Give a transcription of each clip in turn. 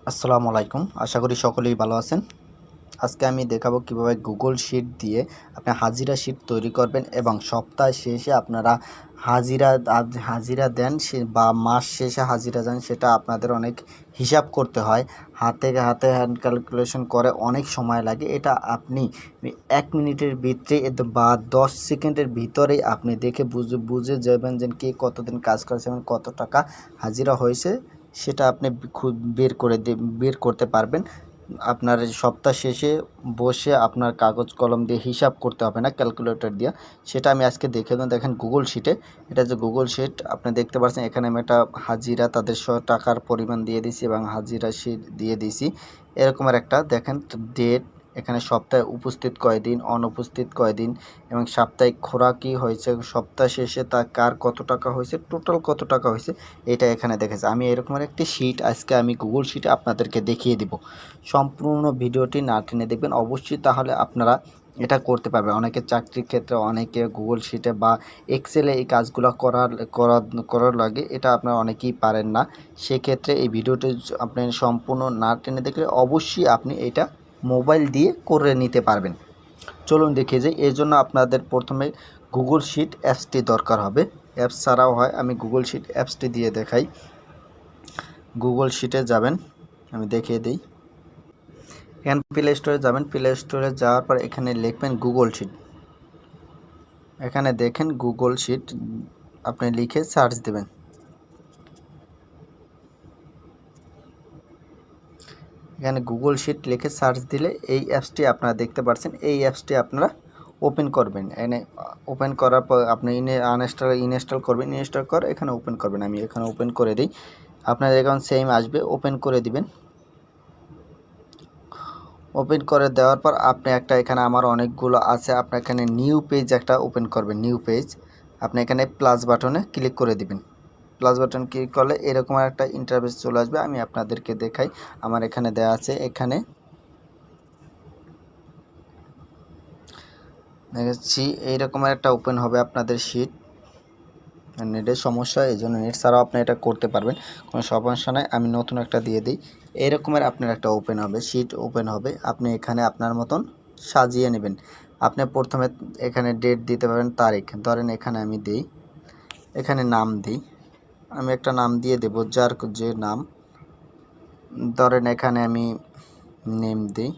আসসালামু আলাইকুম। আশা করি সকলেই ভালো আছেন। আজকে আমি দেখাবো কিভাবে গুগল শিট দিয়ে আপনি হাজিরা শিট তৈরি করবেন এবং সপ্তাহ শেষে আপনারা হাজিরা দেন বা মাস শেষে হাজিরা দেন, সেটা আপনাদের অনেক হিসাব করতে হয়। হাতে হ্যান্ড ক্যালকুলেশন করে অনেক সময় লাগে। এটা আপনি 1 মিনিটের ভিতরে বা 10 সেকেন্ডের ভিতরেই আপনি দেখে বুঝে যাবেন যে কে কতদিন কাজ করেছে এবং কত টাকা হাজিরা হয়েছে, সেটা আপনি বের করতে পারবেন। আপনার সপ্তাহ শেষে বসে আপনার কাগজ কলম দিয়ে হিসাব করতে হবে না, ক্যালকুলেটর দিয়ে। সেটা আমি আজকে দেখে দেবো। দেখেন গুগল শিটে, এটা যে গুগল শিট আপনি দেখতে পাচ্ছেন, এখানে আমি একটা হাজিরা তাদের টাকার পরিমাণ দিয়ে দিছি এবং হাজিরা শিট দিয়ে দিছি। এরকমের একটা দেখেন ডেট, এখানে সপ্তাহে উপস্থিত কয়দিন, অনুপস্থিত কয়দিন এবং সাপ্তাহিক খোরাকি হয়েছে, সপ্তাহ শেষে তা কার কত টাকা হয়েছে, টোটাল কত টাকা হয়েছে, এটা এখানে দেখেছে। আমি এরকমের একটি শিট আজকে আমি গুগল শিটে আপনাদেরকে দেখিয়ে দিব। সম্পূর্ণ ভিডিওটি না টেনে দেখবেন অবশ্যই, তাহলে আপনারা এটা করতে পারবেন। অনেকে চাকরির ক্ষেত্রে, অনেকে গুগল শিটে বা এক্সেলে এই কাজগুলো করার লাগে, এটা আপনারা অনেকেই পারেন না। সেক্ষেত্রে এই ভিডিওটি আপনি সম্পূর্ণ না টেনে দেখলে অবশ্যই আপনি এটা মোবাইল দিয়ে করে নিতে পারবেন। চলুন দেখিয়ে যাই। এর জন্য আপনাদের প্রথমে গুগল শিট অ্যাপসটি দরকার হবে। অ্যাপস ছাড়াও হয়, আমি গুগল শিট অ্যাপসটি দিয়ে দেখাই। গুগল শিটে যাবেন, আমি দেখিয়ে দিই। এখানে প্লে স্টোরে যাবেন, প্লে স্টোরে যাওয়ার পর এখানে লিখবেন গুগল শিট। এখানে দেখেন গুগল শিট, আপনি লিখে সার্চ দেবেন। এখানে গুগল শিট লিখে সার্চ দিলে এই অ্যাপসটি আপনারা দেখতে পাচ্ছেন। এই অ্যাপসটি আপনারা ওপেন করবেন। এখানে ওপেন করার পর আপনি ইনস্টল করবেন। ইনস্টল করে এখানে ওপেন করবেন। আমি এখানে ওপেন করে দিই। আপনাদের এখন সেম আসবে, ওপেন করে দিবেন। ওপেন করে দেওয়ার পর আপনি একটা, এখানে আমার অনেকগুলো আছে, আপনি এখানে নিউ পেজ একটা ওপেন করবেন। নিউ পেজ, আপনি এখানে প্লাস বাটনে ক্লিক করে দিবেন। প্লাস বাটন ক্লিক করলে এরকম একটা ইন্টারফেস চলে আসবে। আমি আপনাদেরকে দেখাই, আমার এখানে দেওয়া আছে। এখানে দেখছি এইরকম একটা ওপেন হবে আপনাদের শিট। নেটের সমস্যা, এই জন্য নেট ছাড়াও আপনি এটা করতে পারবেন, কোনো সমস্যা নাই। আমি নতুন একটা দিয়ে দিই। এরকমের আপনার একটা ওপেন হবে, শিট ওপেন হবে। আপনি এখানে আপনার মতন সাজিয়ে নেবেন। আপনি প্রথমে এখানে ডেট দিতে পারেন, তারিখ ধরেন এখানে আমি দিই, এখানে নাম দিই। আমি একটা নাম দিয়ে দেব, যার যে নাম ধরেন এখানে আমি নেম দিই,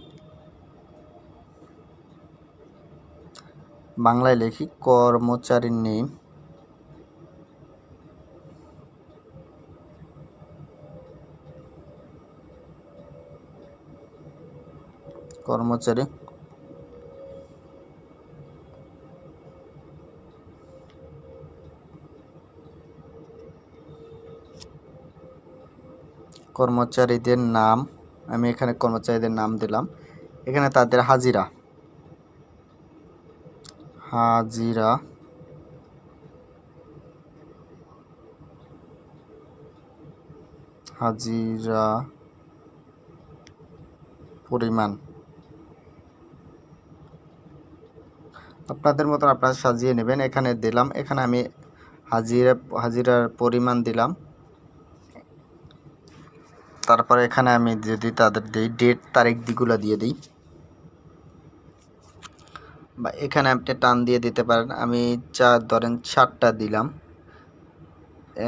বাংলায় লিখি কর্মচারীর নেম। কর্মচারী কর্মচারীদের নাম, আমি এখানে কর্মচারীদের নাম দিলাম। এখানে তাদের হাজিরা, হাজিরা হাজিরা পরিমাণ আপনাদের মতন আপনারা সাজিয়ে নেবেন। এখানে দিলাম, এখানে আমি হাজিরার পরিমাণ দিলাম। তারপরে এখানে আমি যদি তাদের দিই ডেট, তারিখ দিগুলো দিয়ে দিই, বা এখানে আপনি টান দিয়ে দিতে পারেন। আমি ধরেন 7টা দিলাম,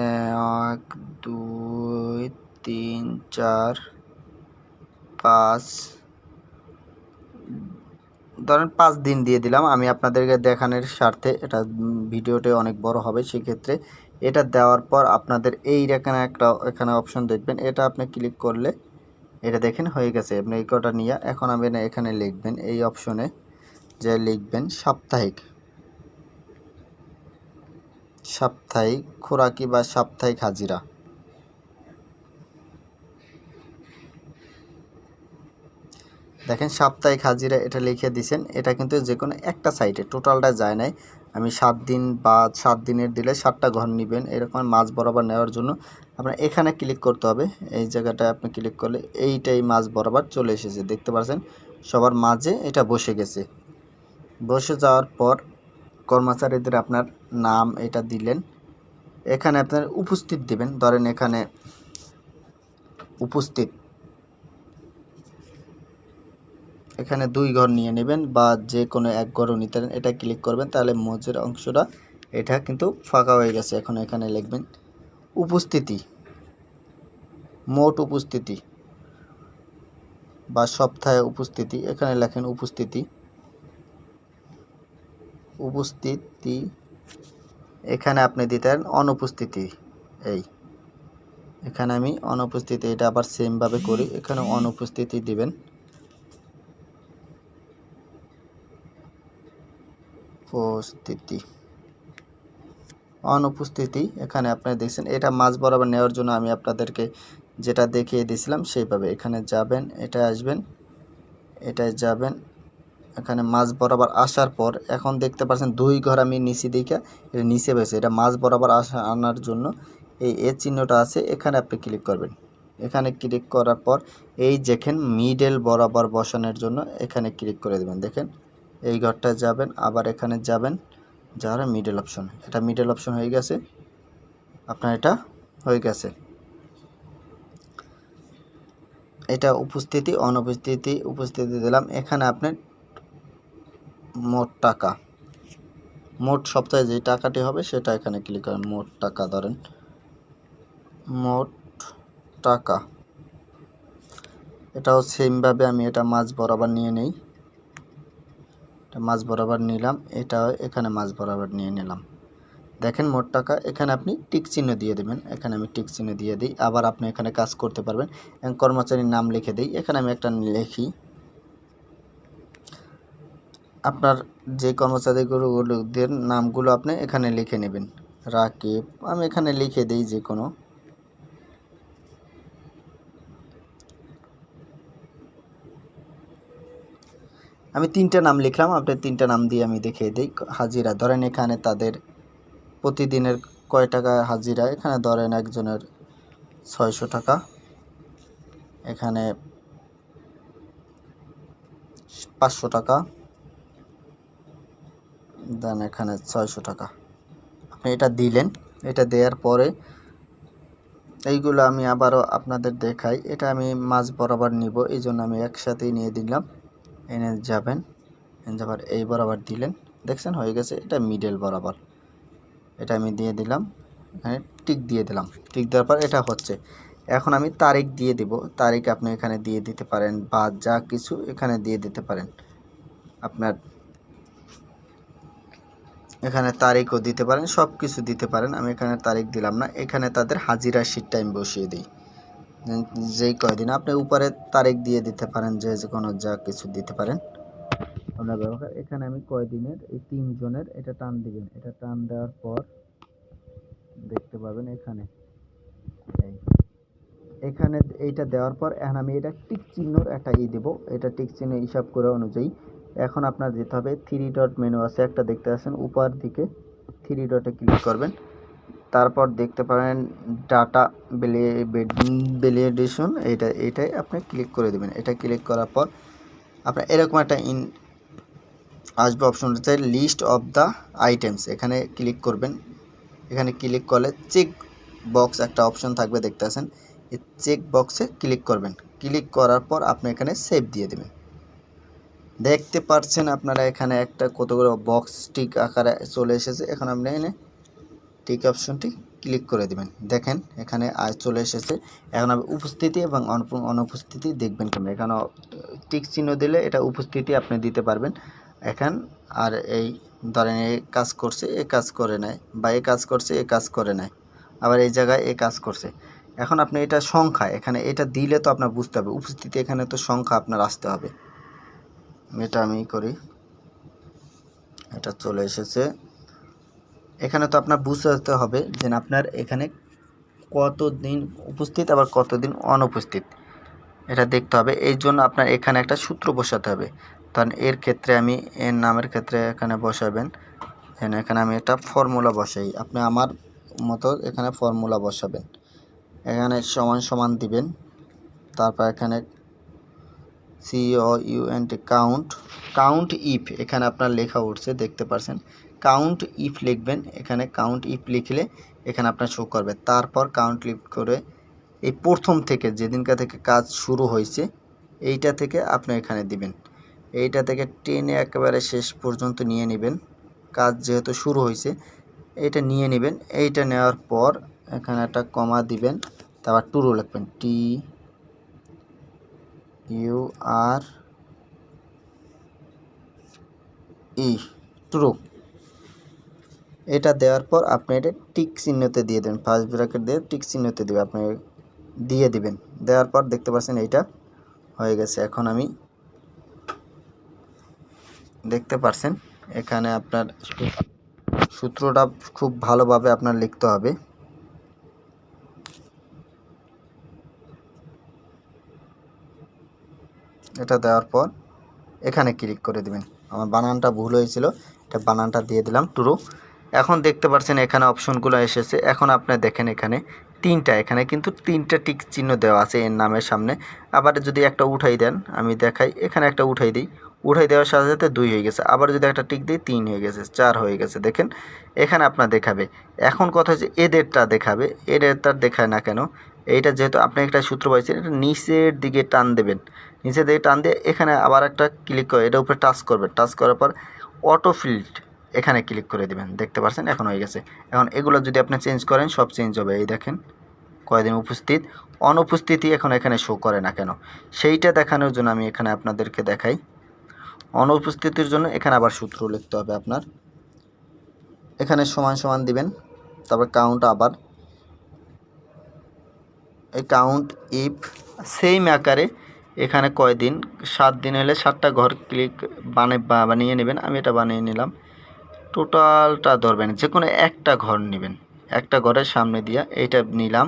1 2 3 4 5, ধরেন 5 দিন দিয়ে দিলাম। আমি আপনাদেরকে দেখানোর স্বার্থে, এটা ভিডিওটা অনেক বড় হবে, সেক্ষেত্রে এটা দেওয়ার পর আপনাদের এখানে অপশন দেখবেন, এটা আপনি ক্লিক করলে এটা দেখেন হয়ে গেছে। আপনি এই কটা নিয়ে এখন আমি এখানে লিখবেন, এই অপশনে যে লিখবেন সাপ্তাহিক খোরাকি বা সাপ্তাহিক হাজিরা। দেখেন সাপ্তাহিক হাজিরা এটা লিখে দিয়েছেন। এটা কিন্তু যে কোনো একটা সাইটে, টোটালটা যায় নাই। আমি 7 দিন বা 7 দিনের দিলে 7টা ঘর নেবেন। এরকম মাঝ বরাবর নেওয়ার জন্য আপনার এখানে ক্লিক করতে হবে। এই জায়গাটায় আপনি ক্লিক করলে এইটাই মাঝ বরাবর চলে এসেছে, দেখতে পাচ্ছেন সবার মাঝে এটা বসে গেছে। বসে যাওয়ার পর কর্মচারীদের আপনার নাম এটা দিলেন। এখানে আপনার উপস্থিত দিবেন, ধরেন এখানে উপস্থিত এখানে 2 ঘর নিয়ে নেবেন বা যে কোনো এক ঘরও নিতে পারেন। এটা ক্লিক করবেন, তাহলে মোজের অংশটা এটা কিন্তু ফাঁকা হয়ে গেছে। এখন এখানে লিখবেন উপস্থিতি, মোট উপস্থিতি বা সপ্তাহে উপস্থিতি। এখানে লেখেন উপস্থিতি, উপস্থিতি। এখানে আপনি দিতেন অনুপস্থিতি। এখানে আমি অনুপস্থিতি, এটা আবার সেমভাবে করি। এখানে অনুপস্থিতি দিবেন, উপস্থিতি, অনুপস্থিতি। এখানে আপনারা দেখছেন এটা মাঝ বরাবর নেওয়ার জন্য আমি আপনাদেরকে যেটা দেখিয়ে দিয়েছিলাম সেইভাবে এখানে যাবেন, এটা আসবেন, এটায় যাবেন। এখানে মাঝ বরাবর আসার পর এখন দেখতে পাচ্ছেন 2 ঘর আমি নিচে দিকে এটা নিচে বসে, এটা মাঝ বরাবর আনার জন্য এই এ চিহ্নটা আছে, এখানে আপনি ক্লিক করবেন। এখানে ক্লিক করার পর এই যেখানে মিডল বরাবর বসানোর জন্য এখানে ক্লিক করে দেবেন। দেখেন এই ঘরটা যাবেন, আবার এখানে যাবেন, যারা মিডল অপশন, এটা মিডল অপশন হয়ে গেছে। আপনার এটা হয়ে গেছে। এটা উপস্থিতি, অনুপস্থিতি, উপস্থিতি দিলাম। এখানে আপনার মোট টাকা, মোট সপ্তাহে যে টাকাটি হবে সেটা এখানে ক্লিক করেন। মোট টাকা ধরেন, মোট টাকা। এটাও সেমভাবে আমি এটা মাঝ বরাবর নিয়ে নেই, এটা মাঝ বরাবর নিলাম, এটাও এখানে মাঝ বরাবর নিয়ে নিলাম। দেখেন মোট টাকা। এখানে আপনি টিক চিহ্ন দিয়ে দেবেন, এখানে আমি টিক চিহ্ন দিয়ে দিই। আবার আপনি এখানে কাজ করতে পারবেন। কর্মচারীর নাম লিখে দিই, এখানে আমি একটা লিখি। আপনার যে কর্মচারীগুলোদের নামগুলো আপনি এখানে লিখে নেবেন। রাকিব, আমি এখানে লিখে দিই যে কোনো। আমি 3টা নাম লিখলাম, আপনি 3টা নাম দিয়ে আমি দেখিয়ে দিই। হাজিরা ধরেন এখানে তাদের প্রতিদিনের কয় টাকা হাজিরা, এখানে ধরেন একজনের 600 টাকা, এখানে 500 টাকা, দেন এখানে 600 টাকা। আপনি এটা দিলেন। এটা দেওয়ার পরে এইগুলো আমি আবারও আপনাদের দেখাই। এটা আমি মাঝ বরাবর নিব, এই জন্য আমি একসাথেই নিয়ে দিলাম। এনে যাবেন, যাবার এই বরাবর দিলেন, দেখছেন হয়ে গেছে। এটা মিডল বরাবর, এটা আমি দিয়ে দিলাম, এখানে টিক দিয়ে দিলাম। টিক দেওয়ার পর এটা হচ্ছে। এখন আমি তারিখ দিয়ে দিব। তারিখ আপনি এখানে দিয়ে দিতে পারেন বা যা কিছু এখানে দিয়ে দিতে পারেন। আপনার এখানে তারিখও দিতে পারেন, সব কিছু দিতে পারেন। আমি এখানে তারিখ দিলাম না, এখানে তাদের হাজিরা শিটটা আমি বসিয়ে দিই। যেই কয়দিন আপনি উপরে তারিখ দিয়ে দিতে পারেন, যে কোনো যা কিছু দিতে পারেন আপনার ব্যবহার। এখানে আমি কয়দিনের, এই 3 জনের এটা টান দিবেন। এটা টান দেওয়ার পর দেখতে পাবেন এখানে এখানে এইটা দেওয়ার পর এখন আমি এটা টিক চিহ্নর একটা দেব। এটা টিক চিহ্ন হিসাব করে অনুযায়ী এখন আপনার যেতে হবে 3 ডট মেনু আছে একটা, দেখতে পাচ্ছেন উপর দিকে 3 ডটে ক্লিক করবেন। তারপর দেখতে পারেন ডাটা ভ্যালিডেশন, এটাই আপনি ক্লিক করে দেবেন। এটা ক্লিক করার পর আপনার এরকম একটা আসবে অপশন হচ্ছে লিস্ট অফ দ্য আইটেমস, এখানে ক্লিক করবেন। এখানে ক্লিক করলে চেক বক্স একটা অপশন থাকবে, দেখতে পাচ্ছেন এই চেক বক্সে ক্লিক করবেন। ক্লিক করার পর আপনি এখানে সেভ দিয়ে দেবেন। দেখতে পাচ্ছেন আপনারা এখানে একটা কতগুলো বক্স টিক আকারে চলে এসেছে। এখন আপনি এনে টিক অপশনটি ক্লিক করে দিবেন। দেখেন এখানে আজ চলে এসেছে। এখন আপনি উপস্থিতি এবং অনুপস্থিতি দেখবেন কেন। এখানে টিক চিহ্ন দিলে এটা উপস্থিতি আপনি দিতে পারবেন। এখন আর এই ধরেন এই কাজ করছে, এ কাজ করে নেয়, বা এ কাজ করছে, এ কাজ করে নেয়, আবার এই জায়গায় এ কাজ করছে। এখন আপনি এটা সংখ্যা, এখানে এটা দিলে তো আপনার বুঝতে হবে উপস্থিতি, এখানে তো সংখ্যা আপনার আসতে হবে। এটা আমি করি, এটা চলে এসেছে। এখানে তো আপনার বুঝতে হবে যে আপনার এখানে কতদিন উপস্থিত আবার কতদিন অনুপস্থিত, এটা দেখতে হবে। এই জন্য আপনার এখানে একটা সূত্র বসাতে হবে। কারণ এর ক্ষেত্রে আমি এর নামের ক্ষেত্রে এখানে বসাবেন। এখানে আমি একটা ফর্মুলা বসাই, আপনি আমার মতো এখানে ফর্মুলা বসাবেন। এখানে সমান সমান দিবেন, তারপর এখানে COUNT কাউন্ট ইফ, এখানে আপনার লেখা উঠছে দেখতে পাচ্ছেন। কাউন্ট ইফ লিখবেন, এখানে কাউন্ট ইফ লিখলে এখানে আপনার শো করবে। তারপর কাউন্ট ইফ করে এই প্রথম থেকে যেদিনকা থেকে কাজ শুরু হয়েছে এইটা থেকে আপনি এখানে দিবেন। এইটা থেকে টেনে একেবারে শেষ পর্যন্ত নিয়ে নেবেন। কাজ যেহেতু শুরু হয়েছে এইটা নিয়ে নেবেন। এইটা নেওয়ার পর এখানে একটা কমা দিবেন, তারপর টুরু লিখবেন, TURE, টুরু। এটা দেওয়ার পর আপনি এটা টিক চিহ্নতে দিয়ে দেবেন, ফার্স্ট ব্র্যাকেট দিয়ে টিক চিহ্নতে দেবে, আপনি দিয়ে দিবেন। দেওয়ার পর দেখতে পাচ্ছেন এইটা হয়ে গেছে। এখন আমি দেখতে পাচ্ছেন এখানে আপনার সূত্রটা খুব ভালোভাবে আপনার লিখতে হবে। এটা দেওয়ার পর এখানে ক্লিক করে দিবেন। আমার বানানটা ভুল হয়েছিল, এটা বানানটা দিয়ে দিলাম টুরু। এখন দেখতে পাচ্ছেন এখানে অপশনগুলো এসেছে। এখন আপনি দেখেন এখানে এখানে কিন্তু তিনটা টিক চিহ্ন দেওয়া আছে এর নামের সামনে। আবার যদি একটা উঠাই দেন, আমি দেখাই, এখানে একটা উঠাই দিই, উঠাই দেওয়ার সাথে সাথে 2 হয়ে গেছে। আবার যদি একটা টিক দিই 3 হয়ে গেছে, 4 হয়ে গেছে। দেখেন এখানে আপনার দেখাবে। এখন কথা হচ্ছে এদেরটা দেখাবে, এদেরটা দেখায় না কেন? এইটা যেহেতু আপনি একটা সূত্র পাইছেন, এটা নিচের দিকে টান দেবেন। নিচের দিকে টান দিয়ে এখানে আবার একটা ক্লিক করে এটার উপরে টাচ করবেন। টাচ করার পর অটো ফিল্ড এখানে ক্লিক করে দেবেন। দেখতে পাচ্ছেন এখন হয়ে গেছে। এখন এগুলো যদি আপনি চেঞ্জ করেন সব চেঞ্জ হবে। এই দেখেন কয়দিন উপস্থিত, অনুপস্থিতি এখন এখানে শো করে না কেন, সেইটা দেখানোর জন্য আমি এখানে আপনাদেরকে দেখাই। অনুপস্থিতির জন্য এখানে আবার সূত্র লিখতে হবে আপনার। এখানে সমান সমান দিবেন, তারপর কাউন্ট, আবার এই কাউন্ট ইফ সেম আকারে এখানে কয়দিন, 7 দিন হলে 7টা ঘর ক্লিক বানিয়ে নেবেন। আমি এটা বানিয়ে নিলাম। টোটালটা ধরবেন, যে কোনো একটা ঘর নেবেন, একটা ঘরের সামনে দিয়া এইটা নিলাম।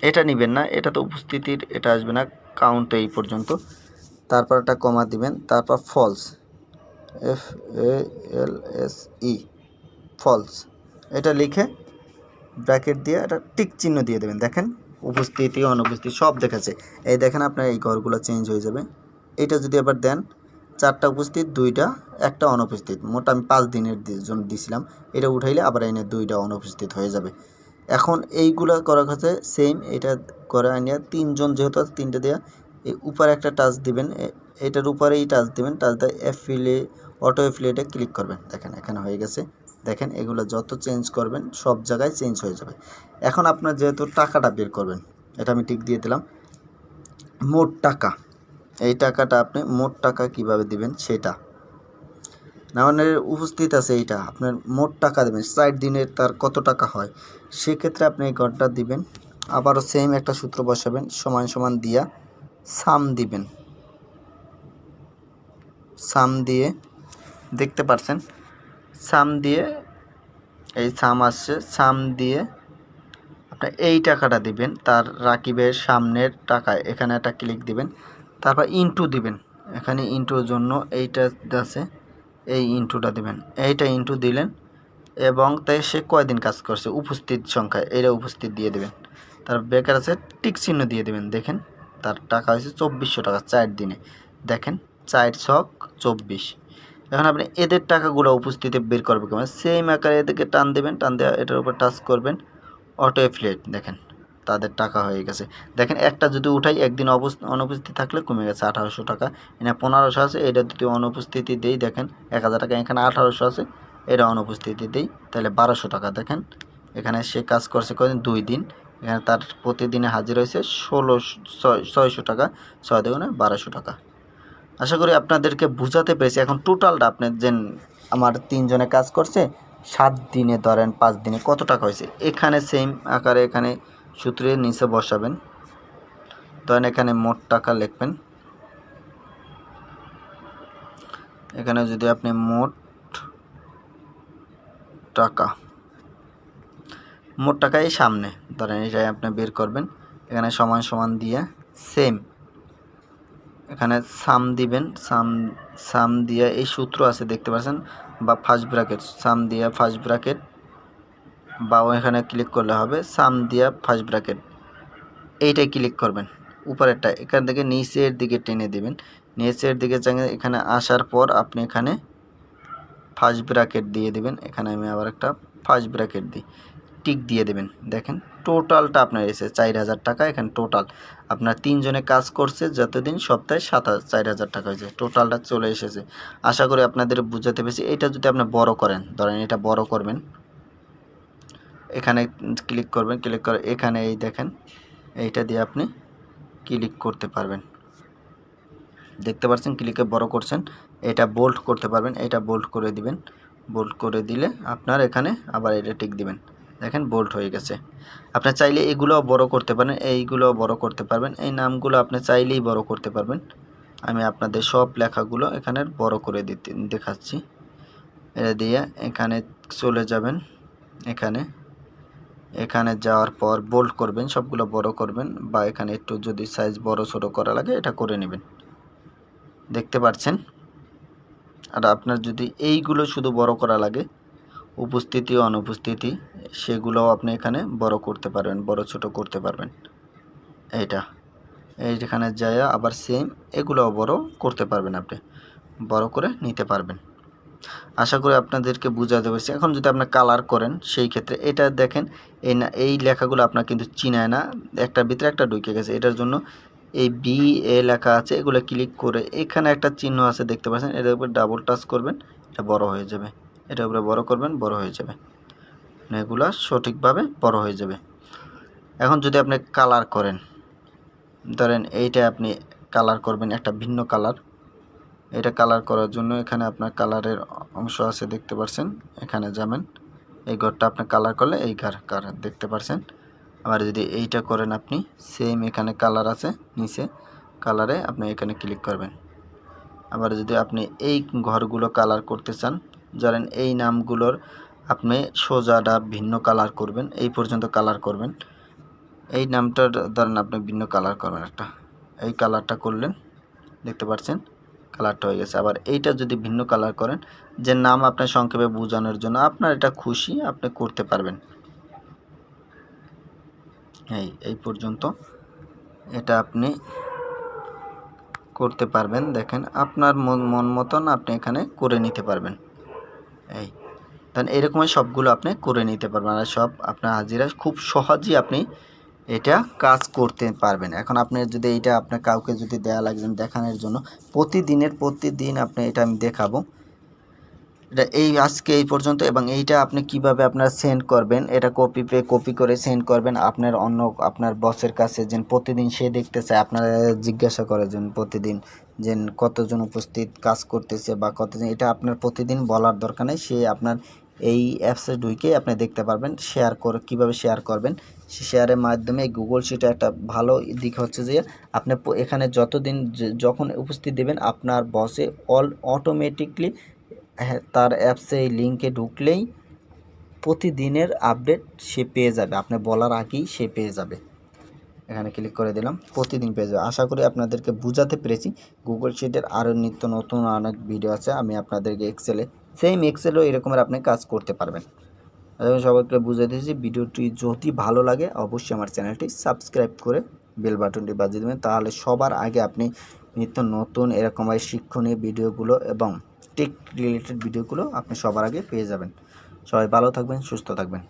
এটা নেবেন না, এটা তো উপস্থিতির, এটা আসবে না, কাউন্ট এই পর্যন্ত। তারপর একটা কমা দিবেন, তারপর ফলস, FALSE, ফলস, এটা লিখে ব্র্যাকেট দিয়ে একটা টিক চিহ্ন দিয়ে দেবেন। দেখেন উপস্থিতি অনুপস্থিতি সব দেখাচ্ছে। এই দেখেন আপনার এই ঘরগুলো চেঞ্জ হয়ে যাবে। এটা যদি আবার দেন, 4টা উপস্থিত, 2টা, একটা অনুপস্থিত, মোট আমি 5 দিনের জন্য দিছিলাম। এটা উঠাইলে আবার এনে 2টা অনুপস্থিত হয়ে যাবে। এখন এইগুলো করার কাছে সেম, এটা করে আনিয়া 3 জন যেহেতু আছে 3টে দেওয়া, এই উপরে একটা টাচ দিবেন, এটার উপরেই টাচ দিবেন, টাচ দিয়ে অটো অ্যাফিলিয়েটে ক্লিক করবেন। দেখেন এখানে হয়ে গেছে। দেখেন এগুলো যত চেঞ্জ করবেন সব জায়গায় চেঞ্জ হয়ে যাবে। এখন আপনার যেহেতু টাকাটা বের করবেন, এটা আমি টিক দিয়ে দিলাম। মোট টাকা, এই টাকাটা আপনি মোট টাকা কিভাবে দিবেন সেটা না, মানে উপস্থিত আছে এইটা আপনার মোট টাকা দেবেন, 4 দিনের তার কত টাকা হয়, সেক্ষেত্রে আপনি এই ঘরটা দিবেন। আবারও সেম একটা সূত্র বসাবেন, সমান সমান দিয়া সাম দিবেন। সাম দিয়ে দেখতে পাচ্ছেন, সাম দিয়ে এই সাম আসছে, সাম দিয়ে আপনি এই টাকাটা দিবেন, তার রাকিবের সামনের টাকায় এখানে একটা ক্লিক দিবেন, তারপর ইনটু দিবেন। এখানে ইনটুর জন্য এইটা আছে, এই ইনটুটা দিবেন, এইটা ইনটু দিলেন, এবং তাই সে কয়দিন কাজ করছে উপস্থিত সংখ্যা, এইটা উপস্থিত দিয়ে দেবেন। তার বেকার আছে টিক চিহ্ন দিয়ে দেবেন। দেখেন তার টাকা হয়েছে 2400 টাকা 4 দিনে। দেখেন 4 ছক 24। এখন আপনি এদের টাকাগুলো উপস্থিতি বের করবে কেমন, সেম আকারে এদেরকে টান দেবেন, টান দেওয়া এটার উপর টাচ করবেন, অটো অ্যাফিলিয়েট, দেখেন তাদের টাকা হয়ে গেছে। দেখেন একটা যদি উঠাই, একদিন অনুপস্থিত থাকলে কমে গেছে 1800 টাকা। এখানে 1500 আছে, এটা যদি অনুপস্থিতি দেই, দেখেন 1000 টাকা। এখানে 1800 আছে, এটা অনুপস্থিতি দেই, তাহলে 1200 টাকা। দেখেন এখানে সে কাজ করছে কদিন, 2 দিন। এখানে তার প্রতিদিনে হাজির হয়েছে 600 টাকা, 6 দুগুণে 1200 টাকা। আশা করি আপনাদেরকে বুঝাতে পেরেছি। এখন টোটালটা আপনার যে আমার 3 জনে কাজ করছে, 7 দিনে ধরেন 5 দিনে কত টাকা হয়েছে, এখানে সেম আকারে এখানে সূত্রের নিচে বসাবেন। ধরেন এখানে মোট টাকা লিখবেন। এখানে যদি আপনি মোট টাকা এই সামনে ধরেন এটাই আপনি বের করবেন। এখানে সমান সমান দিয়ে সেম এখানে সাম দিবেন। সাম দিয়ে এই সূত্র আছে দেখতে পাচ্ছেন, বা ফার্স্ট ব্র্যাকেট, সাম দিয়ে ফার্স্ট ব্র্যাকেট, বা এখানে ক্লিক করলে হবে সাম দিয়া ফার্স্ট ব্র্যাকেট, এইটাই ক্লিক করবেন উপরেরটা। এখান থেকে নিচের দিকে টেনে দিবেন, নিচের দিকে এখানে আসার পর আপনি এখানে ফার্স্ট ব্র্যাকেট দিয়ে দিবেন। এখানে আমি আবার একটা ফার্স্ট ব্র্যাকেট দিই, টিক দিয়ে দেবেন। দেখেন টোটালটা আপনার এসেছে 4000 টাকা। এখানে টোটাল আপনার 3 জনে কাজ করছে যতদিন, সপ্তাহে 4000 টাকা হয়েছে, টোটালটা চলে এসেছে। আশা করি আপনাদের বুঝাতে পেরেছি। এটা যদি আপনি বড় করেন, ধরেন এটা বড় করবেন, এখানে ক্লিক করবেন, ক্লিক করে এখানে এই দেখেন এইটা দিয়ে আপনি ক্লিক করতে পারবেন। দেখতে পাচ্ছেন ক্লিকে বড় করছেন। এটা বোল্ড করতে পারবেন, এটা বোল্ড করে দিবেন। বোল্ড করে দিলে আপনার এখানে আবার এটা টিক দিবেন। দেখেন বোল্ড হয়ে গেছে। আপনি চাইলে এগুলোও বড় করতে পারেন, এইগুলোও বড় করতে পারবেন, এই নামগুলো আপনি চাইলেই বড় করতে পারবেন। আমি আপনাদের সব লেখাগুলো এখানে বড় করে দেখাচ্ছি। এটা দিয়ে এখানে চলে যাবেন, এখানে যাওয়ার পর বোল্ড করবেন, সবগুলো বড় করবেন, বা এখানে একটু যদি সাইজ বড় ছোট করা লাগে এটা করে নেবেন। দেখতে পাচ্ছেন। আর আপনার যদি এইগুলো শুধু বড় করা লাগে, উপস্থিতি ও অনুপস্থিতি, সেগুলোও আপনি এখানে বড় করতে পারবেন, বড় ছোট করতে পারবেন। এইখানে যায় আবার সেম এগুলোও বড় করতে পারবেন, আপনি বড় করে নিতে পারবেন। আশা করি আপনাদেরকে বুঝাতে পেরেছি। এখন যদি আপনি কালার করেন, সেই ক্ষেত্রে এটা দেখেন এই লেখাগুলো আপনার কিন্তু চিনায় না, একটার ভিতরে একটা ঢুকে গেছে। এটার জন্য এই বি এ লেখা আছে, এগুলো ক্লিক করে এখানে একটা চিহ্ন আছে দেখতে পাচ্ছেন, এটার উপর ডাবল টাচ করবেন, এটা বড় হয়ে যাবে। এটার উপরে বড় করবেন, বড় হয়ে যাবে, এগুলো সঠিকভাবে বড় হয়ে যাবে। এখন যদি আপনি কালার করেন, ধরেন এইটা আপনি কালার করবেন একটা ভিন্ন কালার, এটা কালার করার জন্য এখানে আপনার কালারের অংশ আছে দেখতে পাচ্ছেন, এখানে যাবেন, এই ঘরটা আপনি কালার করলে এই কালার দেখতে পাচ্ছেন। আবার যদি এইটা করেন আপনি, সেম এখানে কালার আছে নিচে, কালারে আপনি এখানে ক্লিক করবেন। আবার যদি আপনি এই ঘরগুলো কালার করতে চান, ধরেন এই নামগুলোর আপনি সোজাটা ভিন্ন কালার করবেন, এই পর্যন্ত কালার করবেন, এই নামটার ধরেন আপনি ভিন্ন কালার করবেন একটা, এই কালারটা করলেন, দেখতে পাচ্ছেন কালারটা হয়ে গেছে। আবার এইটা যদি ভিন্ন কালার করেন, যে নাম আপনার সংক্ষেপে বোঝানোর জন্য আপনার এটা খুশি আপনি করতে পারবেন। এই পর্যন্ত এটা আপনি করতে পারবেন। দেখেন আপনার মন মতন আপনি এখানে করে নিতে পারবেন। তাহলে এরকমই সবগুলো আপনি করে নিতে পারবেন, আর সব আপনার হাজিরা খুব সহজেই আপনি এটা কাজ করতে পারবেন। এখন আপনি যদি এইটা আপনার কাউকে যদি দেয়া লাগবেন দেখানোর জন্য, প্রতিদিন আপনি এটা আমি দেখাবো। এটা আজকে এই পর্যন্ত। এবং এইটা আপনি কিভাবে আপনারা সেন্ড করবেন, এটা কপি করে সেন্ড করবেন আপনার বসের কাছে, যেন প্রতিদিন সে দেখতে চায়, আপনারা জিজ্ঞাসা করে যেন প্রতিদিন যেন কতজন উপস্থিত কাজ করতেছে বা কতজন, এটা আপনার প্রতিদিন বলার দরকার নেই। সে আপনার এই অ্যাপসে ঢুকে আপনি দেখতে পারবেন। কীভাবে শেয়ার করবেন, শেয়ারের মাধ্যমে গুগল শিটে একটা ভালো দিক হচ্ছে যে আপনি এখানে যখন উপস্থিত দেবেন, আপনার বসে অটোমেটিকলি তার অ্যাপসে এই লিঙ্কে ঢুকলেই প্রতিদিনের আপডেট সে পেয়ে যাবে, আপনি বলার আগেই সে পেয়ে যাবে। এখানে ক্লিক করে দিলাম, প্রতিদিন পেয়ে যাবে। আশা করি আপনাদেরকে বুঝাতে পেরেছি। গুগল শিটের আরও নিত্য নতুন অনেক ভিডিও আছে, আমি আপনাদেরকে এক্সেলও এরকমের আপনি কাজ করতে পারবেন। আমি সবাইকে বুঝিয়ে দিয়েছি। ভিডিওটি যদি ভালো লাগে অবশ্যই আমার চ্যানেলটি সাবস্ক্রাইব করে বেল বাটনটি বাজিয়ে দেবেন, তাহলে সবার আগে আপনি নিত্য নতুন এরকমভাবে শিক্ষণীয় ভিডিওগুলো এবং টেক রিলেটেড ভিডিওগুলো আপনি সবার আগে পেয়ে যাবেন। সবাই ভালো থাকবেন, সুস্থ থাকবেন।